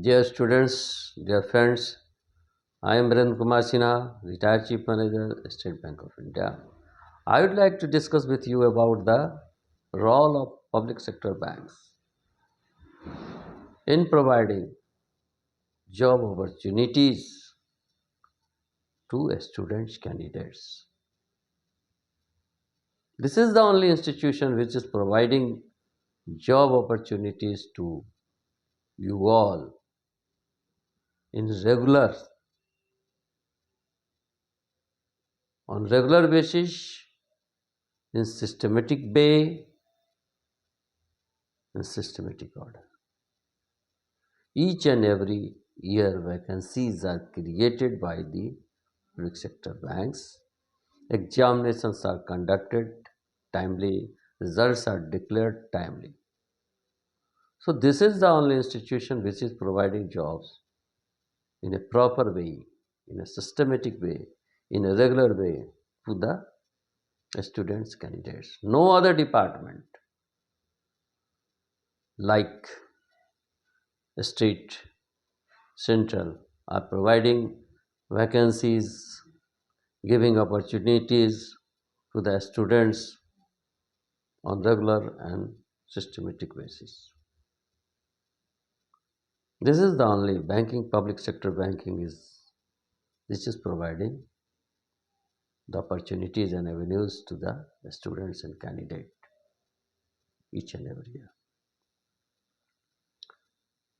Dear students, dear friends, I am Virendra Kumar Sinha, retired Chief Manager, State Bank of India. I would like to discuss with you about the role of public sector banks in providing job opportunities to students candidates. This is the only institution which is providing job opportunities to you all in on regular basis, in systematic way, in systematic order. Each and every year, vacancies are created by the public sector banks. Examinations are conducted timely, results are declared timely. So, this is the only institution which is providing jobs in a proper way, in a systematic way, in a regular way to the students, candidates. No other department like state, central are providing vacancies, giving opportunities to the students on regular and systematic basis. This is the only banking, public sector banking is this is providing the opportunities and avenues to the students and candidate each and every year.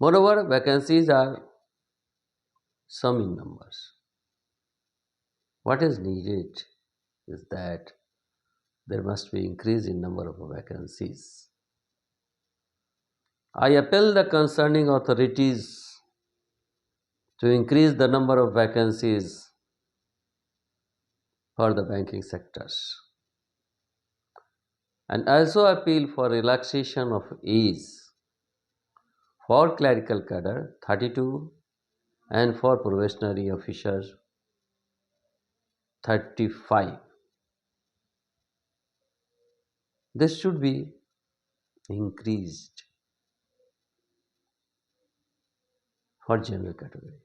Moreover, vacancies are some in numbers. What is needed is that there must be increase in number of vacancies. I appeal the concerning authorities to increase the number of vacancies for the banking sectors and also appeal for relaxation of age for clerical cadre 32 and for probationary officers 35. This should be increased for general category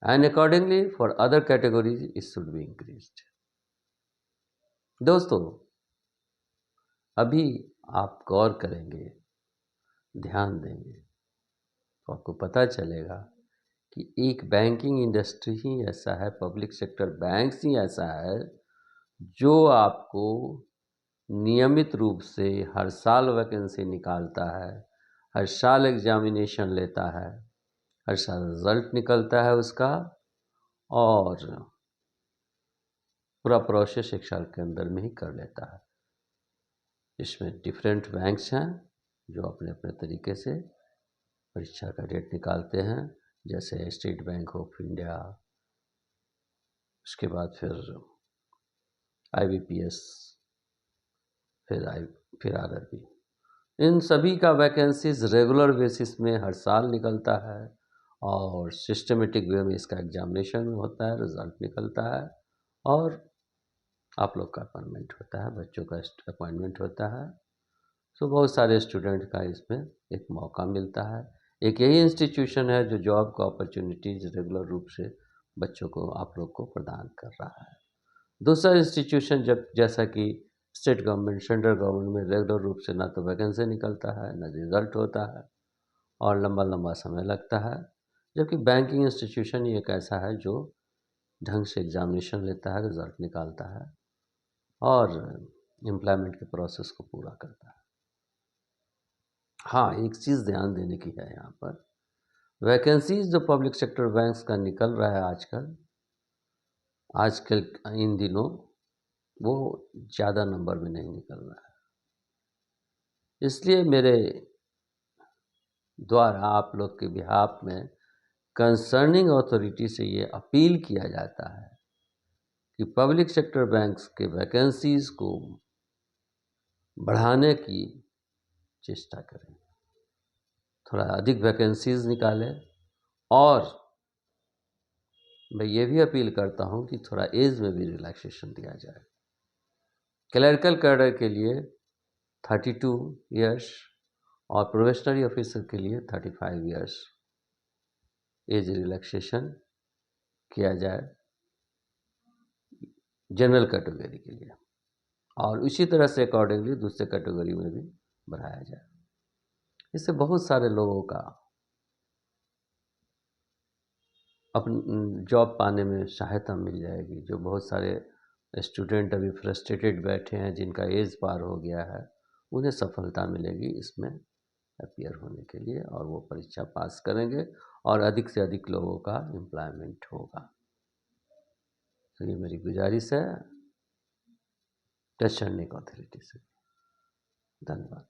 and accordingly for other categories it should be increased. दोस्तों, अभी आप गौर करेंगे, ध्यान देंगे तो आपको पता चलेगा कि एक बैंकिंग इंडस्ट्री ही ऐसा है, पब्लिक सेक्टर बैंक्स ही ऐसा है जो आपको नियमित रूप से हर साल वैकेंसी निकालता है, हर साल एग्जामिनेशन लेता है, हर साल रिजल्ट निकलता है उसका और पूरा प्रोसेस एक साल के अंदर में ही कर लेता है। इसमें डिफरेंट बैंक्स हैं जो अपने अपने तरीके से परीक्षा का डेट निकालते हैं, जैसे स्टेट बैंक ऑफ इंडिया, उसके बाद फिर IBPS, फिर RRB। इन सभी का वैकेंसीज रेगुलर बेसिस में हर साल निकलता है और सिस्टमेटिक वे में इसका एग्जामिनेशन होता है, रिजल्ट निकलता है और आप लोग का अपॉइंटमेंट होता है, बच्चों का अपॉइंटमेंट होता है। सो बहुत सारे स्टूडेंट का इसमें एक मौका मिलता है। एक यही इंस्टीट्यूशन है जो जॉब का अपॉर्चुनिटीज़ रेगुलर रूप से बच्चों को, आप लोग को प्रदान कर रहा है। दूसरा इंस्टीट्यूशन जब जैसा कि स्टेट गवर्नमेंट, सेंट्रल गवर्नमेंट में रेगुलर रूप से ना तो वैकेंसी निकलता है, ना रिजल्ट होता है और लंबा लंबा समय लगता है, जबकि बैंकिंग इंस्टीट्यूशन ही एक ऐसा है जो ढंग से एग्जामिनेशन लेता है, रिजल्ट निकालता है और एम्प्लॉयमेंट के प्रोसेस को पूरा करता है। हाँ, एक चीज़ ध्यान देने की है यहाँ पर, वैकेंसीज जो पब्लिक सेक्टर बैंक्स का निकल रहा है आजकल इन दिनों, वो ज़्यादा नंबर में नहीं निकल रहा है। इसलिए मेरे द्वारा आप लोग के बिहाफ में कंसर्निंग अथॉरिटी से ये अपील किया जाता है कि पब्लिक सेक्टर बैंक्स के वैकेंसीज को बढ़ाने की चेष्टा करें, थोड़ा अधिक वैकेंसीज निकालें और मैं ये भी अपील करता हूँ कि थोड़ा एज में भी रिलैक्सेशन दिया जाए। क्लरिकल कैडर के लिए 32 इयर्स और प्रोबेशनरी ऑफिसर के लिए 35 इयर्स एज रिलैक्सेशन किया जाए जनरल कैटेगरी के लिए, और उसी तरह से अकॉर्डिंगली दूसरे कैटेगरी में भी बढ़ाया जाए। इससे बहुत सारे लोगों का अपन जॉब पाने में सहायता मिल जाएगी। जो बहुत सारे स्टूडेंट अभी फ्रस्ट्रेटेड बैठे हैं, जिनका एज पार हो गया है, उन्हें सफलता मिलेगी इसमें अपीयर होने के लिए, और वो परीक्षा पास करेंगे और अधिक से अधिक लोगों का एम्प्लॉयमेंट होगा। तो ये मेरी गुजारिश है टेस्ट एंड अथॉरिटी से। धन्यवाद।